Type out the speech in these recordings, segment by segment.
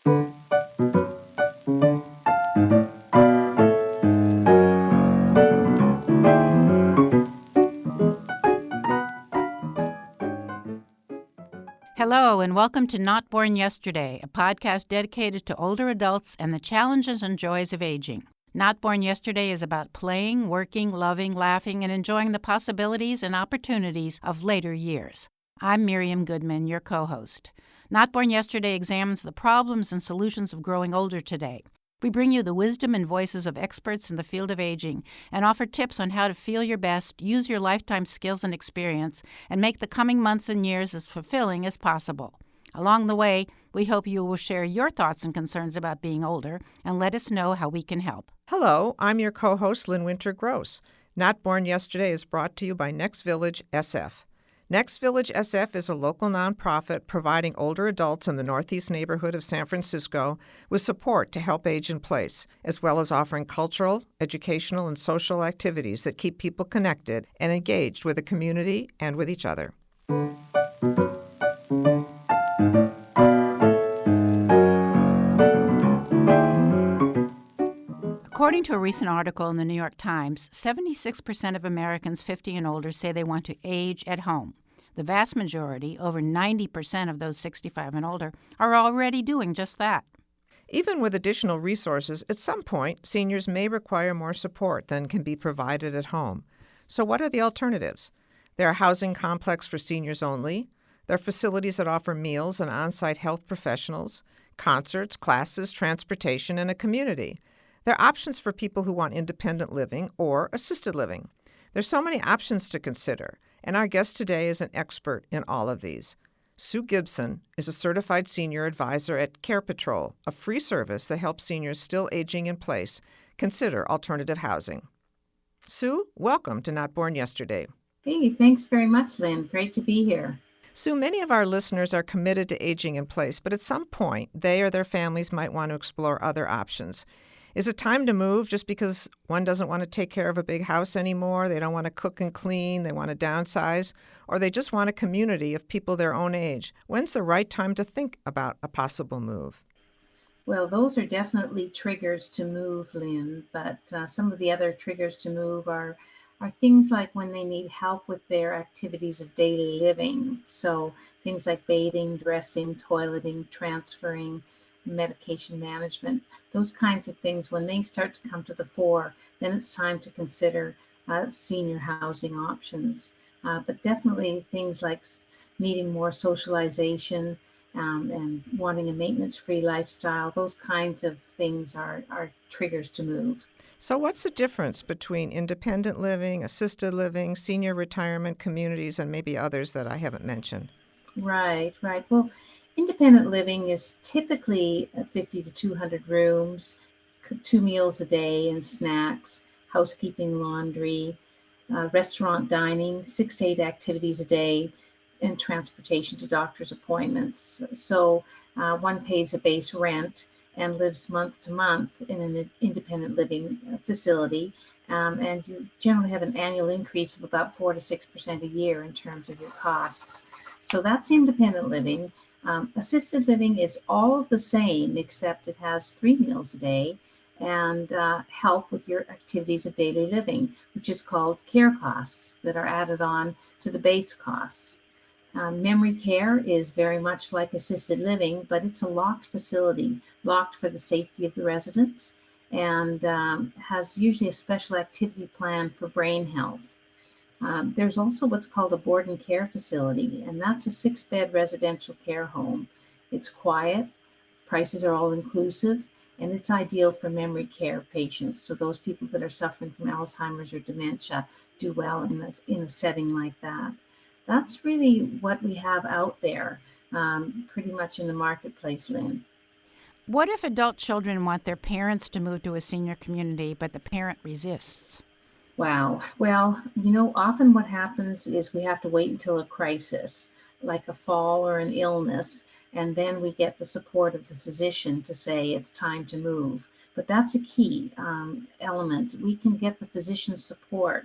Hello, and welcome to Not Born Yesterday, a podcast dedicated to older adults and the challenges and joys of aging. Not Born Yesterday is about playing, working, loving, laughing, and enjoying the possibilities and opportunities of later years. I'm Miriam Goodman, your co-host. Not Born Yesterday examines the problems and solutions of growing older today. We bring you the wisdom and voices of experts in the field of aging and offer tips on how to feel your best, use your lifetime skills and experience, and make the coming months and years as fulfilling as possible. Along the way, we hope you will share your thoughts and concerns about being older and let us know how we can help. Hello, I'm your co-host, Lynn Winter-Gross. Not Born Yesterday is brought to you by Next Village SF. Next Village SF is a local nonprofit providing older adults in the northeast neighborhood of San Francisco with support to help age in place, as well as offering cultural, educational, and social activities that keep people connected and engaged with the community and with each other. According to a recent article in the New York Times, 76% of Americans 50 and older say they want to age at home. The vast majority, over 90% of those 65 and older, are already doing just that. Even with additional resources, at some point, seniors may require more support than can be provided at home. So what are the alternatives? There are housing complexes for seniors only. There are facilities that offer meals and on-site health professionals, concerts, classes, transportation, and a community. There are options for people who want independent living or assisted living. There's so many options to consider, and our guest today is an expert in all of these. Sue Gibson is a certified senior advisor at CarePatrol, a free service that helps seniors still aging in place consider alternative housing. Sue, welcome to Not Born Yesterday. Hey, thanks very much, Lynn. Great to be here. Sue, many of our listeners are committed to aging in place, but at some point, they or their families might want to explore other options. Is it time to move just because one doesn't want to take care of a big house anymore? They don't want to cook and clean, they want to downsize, or they just want a community of people their own age. When's the right time to think about a possible move? Well, those are definitely triggers to move, Lynn, but some of the other triggers to move are things like when they need help with their activities of daily living. So things like bathing, dressing, toileting, transferring, medication management, those kinds of things, when they start to come to the fore, then it's time to consider senior housing options. But definitely things like needing more socialization and wanting a maintenance-free lifestyle, those kinds of things are triggers to move. So what's the difference between independent living, assisted living, senior retirement communities, and maybe others that I haven't mentioned? Right. Well, independent living is typically 50 to 200 rooms, 2 meals a day and snacks, housekeeping, laundry, restaurant dining, 6 to 8 activities a day, and transportation to doctor's appointments. So one pays a base rent and lives month to month in an independent living facility. And you generally have an annual increase of about 4 to 6% a year in terms of your costs. So that's independent living. Assisted living is all of the same, except it has 3 meals a day and help with your activities of daily living, which is called care costs that are added on to the base costs. Memory care is very much like assisted living, but it's a locked facility, locked for the safety of the residents, and has usually a special activity plan for brain health. There's also what's called a board and care facility, and that's a 6-bed residential care home. It's quiet, prices are all inclusive, and it's ideal for memory care patients. So those people that are suffering from Alzheimer's or dementia do well in a setting like that. That's really what we have out there, pretty much in the marketplace, Lynn. What if adult children want their parents to move to a senior community, but the parent resists? Wow. Well, often what happens is we have to wait until a crisis, like a fall or an illness, and then we get the support of the physician to say it's time to move. But that's a key element. We can get the physician's support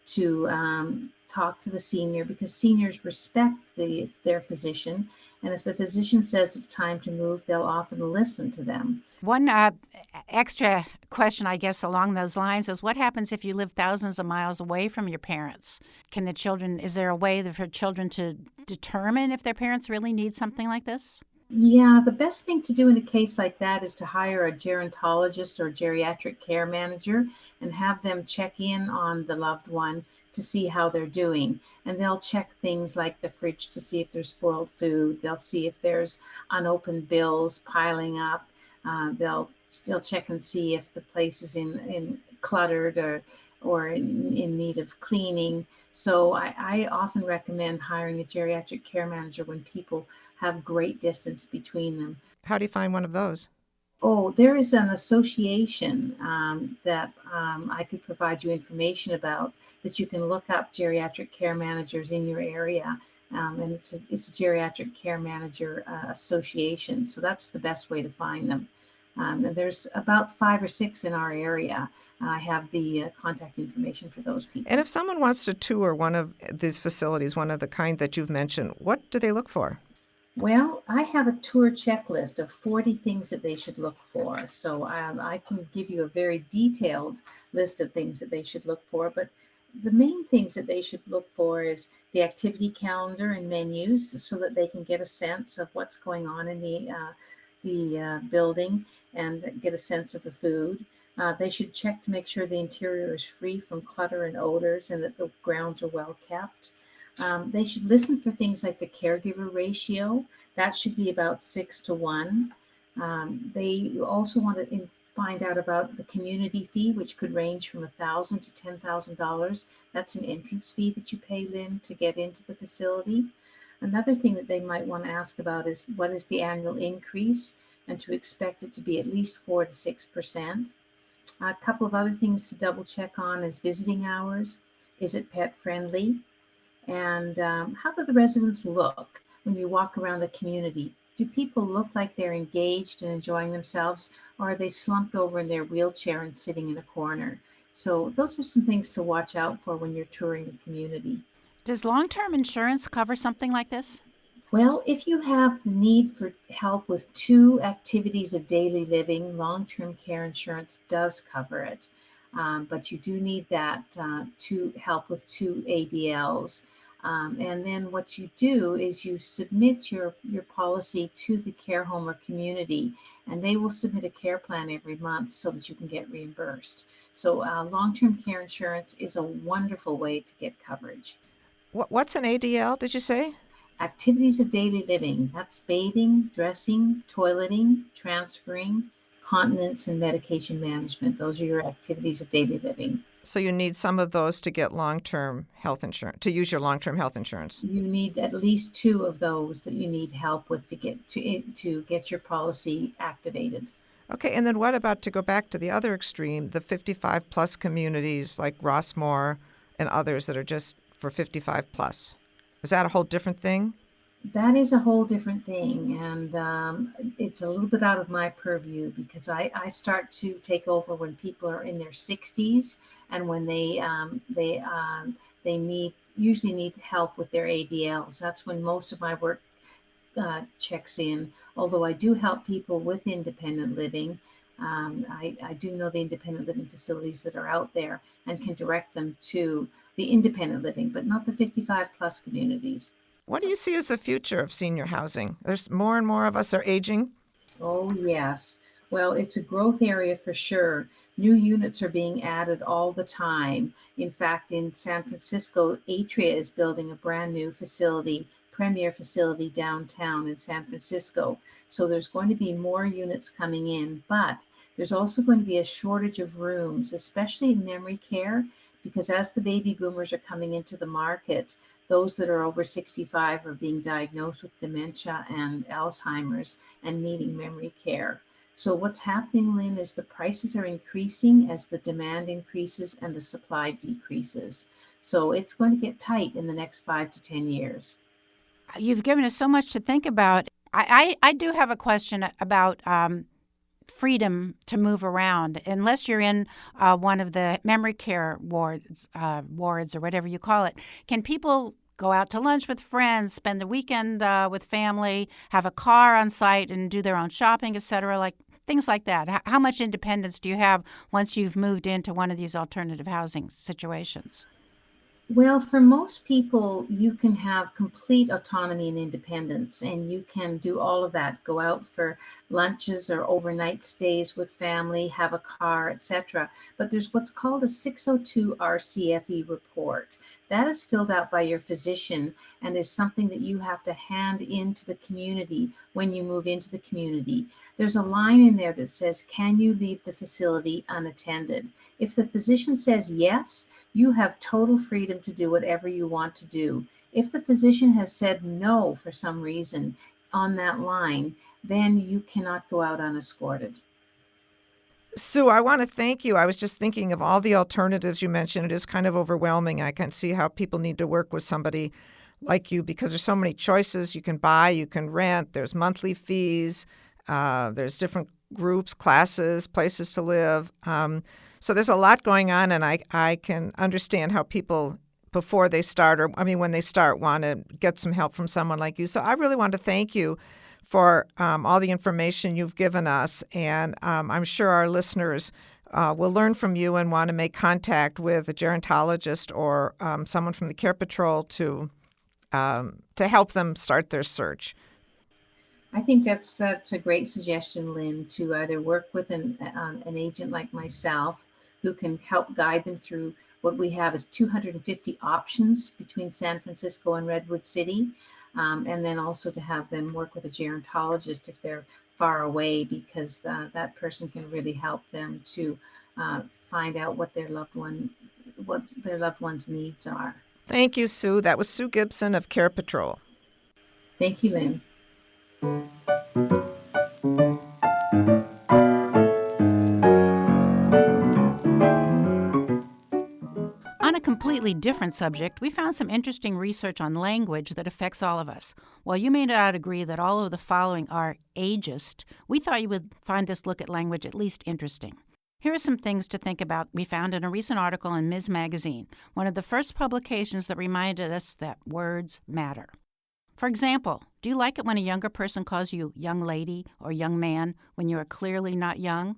to talk to the senior, because seniors respect their physician. And if the physician says it's time to move, they'll often listen to them. One extra question, I guess, along those lines is what happens if you live thousands of miles away from your parents? Is there a way for children to determine if their parents really need something like this? Yeah, the best thing to do in a case like that is to hire a gerontologist or geriatric care manager and have them check in on the loved one to see how they're doing. And they'll check things like the fridge to see if there's spoiled food. They'll see if there's unopened bills piling up. They'll check and see if the place is in cluttered or in need of cleaning. So I often recommend hiring a geriatric care manager when people have great distance between them. How do you find one of those? Oh, there is an association that I could provide you information about, that you can look up geriatric care managers in your area. And it's a geriatric care manager association. So that's the best way to find them. And there's about 5 or 6 in our area. I have the contact information for those people. And if someone wants to tour one of these facilities, one of the kind that you've mentioned, what do they look for? Well, I have a tour checklist of 40 things that they should look for. So I can give you a very detailed list of things that they should look for. But the main things that they should look for is the activity calendar and menus, so that they can get a sense of what's going on in the building and get a sense of the food. They should check to make sure the interior is free from clutter and odors and that the grounds are well kept. They should listen for things like the caregiver ratio. That should be about 6 to 1. They also want to find out about the community fee, which could range from $1,000 to $10,000. That's an entrance fee that you pay, Lynn, to get into the facility. Another thing that they might want to ask about is what is the annual increase, and to expect it to be at least 4 to 6%. A couple of other things to double check on is visiting hours. Is it pet friendly? And how do the residents look when you walk around the community? Do people look like they're engaged and enjoying themselves, or are they slumped over in their wheelchair and sitting in a corner? So those are some things to watch out for when you're touring the community. Does long-term insurance cover something like this? Well, if you have the need for help with 2 activities of daily living, long-term care insurance does cover it. But you do need that to help with 2 ADLs. And then what you do is you submit your policy to the care home or community, and they will submit a care plan every month so that you can get reimbursed. So long-term care insurance is a wonderful way to get coverage. What's an ADL, did you say? Activities of daily living. That's bathing, dressing, toileting, transferring, continence, and medication management. Those are your activities of daily living. So you need some of those to get long-term health insurance, to use your long-term health insurance. You need at least 2 of those that you need help with to get your policy activated. Okay, and then what about, to go back to the other extreme, the 55-plus communities like Rossmore and others that are just for 55-plus? Is that a whole different thing? That is a whole different thing, and it's a little bit out of my purview, because I start to take over when people are in their 60s, and when they usually need help with their ADLs. That's when most of my work checks in. Although I do help people with independent living, I do know the independent living facilities that are out there and can direct them to the independent living, but not the 55-plus communities. What do you see as the future of senior housing? There's more and more of us are aging. Oh, yes. Well, it's a growth area for sure. New units are being added all the time. In fact, in San Francisco, Atria is building a brand new facility, premier facility downtown in San Francisco. So there's going to be more units coming in, but there's also going to be a shortage of rooms, especially in memory care, because as the baby boomers are coming into the market, those that are over 65 are being diagnosed with dementia and Alzheimer's and needing memory care. So what's happening, Lynn, is the prices are increasing as the demand increases and the supply decreases. So it's going to get tight in the next 5 to 10 years. You've given us so much to think about. I do have a question about freedom to move around, unless you're in one of the memory care wards or whatever you call it. Can people go out to lunch with friends, spend the weekend with family, have a car on site and do their own shopping, etc., like things like that? How much independence do you have once you've moved into one of these alternative housing situations? Well, for most people, you can have complete autonomy and independence, and you can do all of that. Go out for lunches or overnight stays with family, have a car, etc. But there's what's called a 602 RCFE report. That is filled out by your physician and is something that you have to hand into the community when you move into the community. There's a line in there that says, "Can you leave the facility unattended?" If the physician says yes, you have total freedom to do whatever you want to do. If the physician has said no for some reason on that line, then you cannot go out unescorted. Sue, I want to thank you. I was just thinking of all the alternatives you mentioned. It is kind of overwhelming. I can see how people need to work with somebody like you because there's so many choices. You can buy, you can rent, there's monthly fees, there's different groups, classes, places to live. So there's a lot going on, and I can understand how people, before they start, when they start, want to get some help from someone like you. So I really want to thank you for all the information you've given us, and I'm sure our listeners will learn from you and want to make contact with a gerontologist or someone from the CarePatrol to help them start their search. I think that's a great suggestion, Lynn, to either work with an agent like myself who can help guide them through what we have is 250 options between San Francisco and Redwood City, and then also to have them work with a gerontologist if they're far away, because that person can really help them to find out what their loved one's needs are. Thank you, Sue. That was Sue Gibson of CarePatrol. Thank you, Lynn. On a completely different subject, we found some interesting research on language that affects all of us. While you may not agree that all of the following are ageist, we thought you would find this look at language at least interesting. Here are some things to think about we found in a recent article in Ms. Magazine, one of the first publications that reminded us that words matter. For example, do you like it when a younger person calls you young lady or young man when you are clearly not young?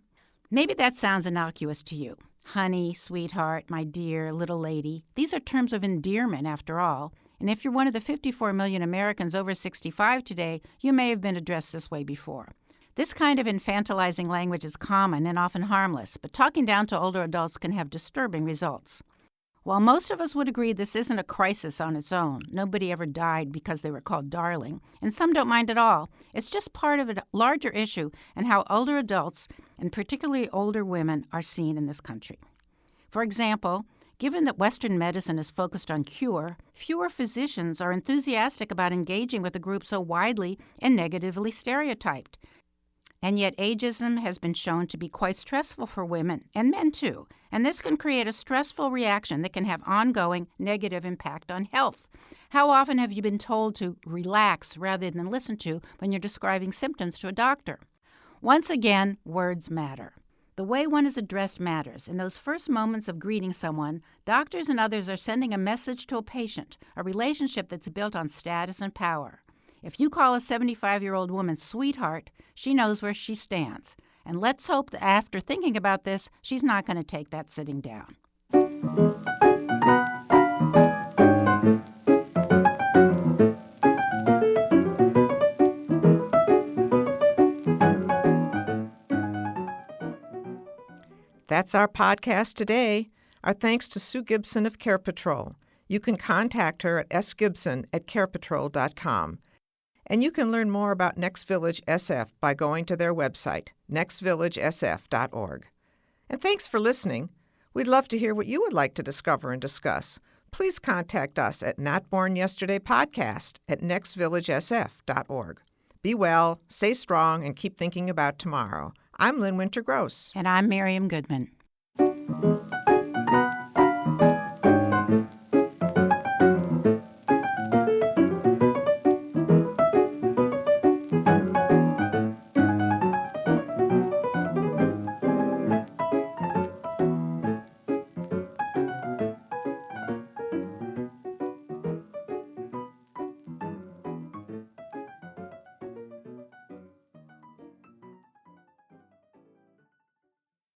Maybe that sounds innocuous to you. Honey, sweetheart, my dear, little lady. These are terms of endearment, after all. And if you're one of the 54 million Americans over 65 today, you may have been addressed this way before. This kind of infantilizing language is common and often harmless, but talking down to older adults can have disturbing results. While most of us would agree this isn't a crisis on its own, nobody ever died because they were called darling, and some don't mind at all, it's just part of a larger issue and how older adults, and particularly older women, are seen in this country. For example, given that Western medicine is focused on cure, fewer physicians are enthusiastic about engaging with a group so widely and negatively stereotyped. And yet ageism has been shown to be quite stressful for women, and men too, and this can create a stressful reaction that can have ongoing negative impact on health. How often have you been told to relax rather than listen to when you're describing symptoms to a doctor? Once again, words matter. The way one is addressed matters. In those first moments of greeting someone, doctors and others are sending a message to a patient, a relationship that's built on status and power. If you call a 75-year-old woman sweetheart, she knows where she stands. And let's hope that after thinking about this, she's not going to take that sitting down. That's our podcast today. Our thanks to Sue Gibson of CarePatrol. You can contact her at sgibson@carepatrol.com. And you can learn more about Next Village SF by going to their website, nextvillagesf.org. And thanks for listening. We'd love to hear what you would like to discover and discuss. Please contact us at notbornyesterdaypodcast@nextvillagesf.org. Be well, stay strong, and keep thinking about tomorrow. I'm Lynn Winter-Gross. And I'm Miriam Goodman.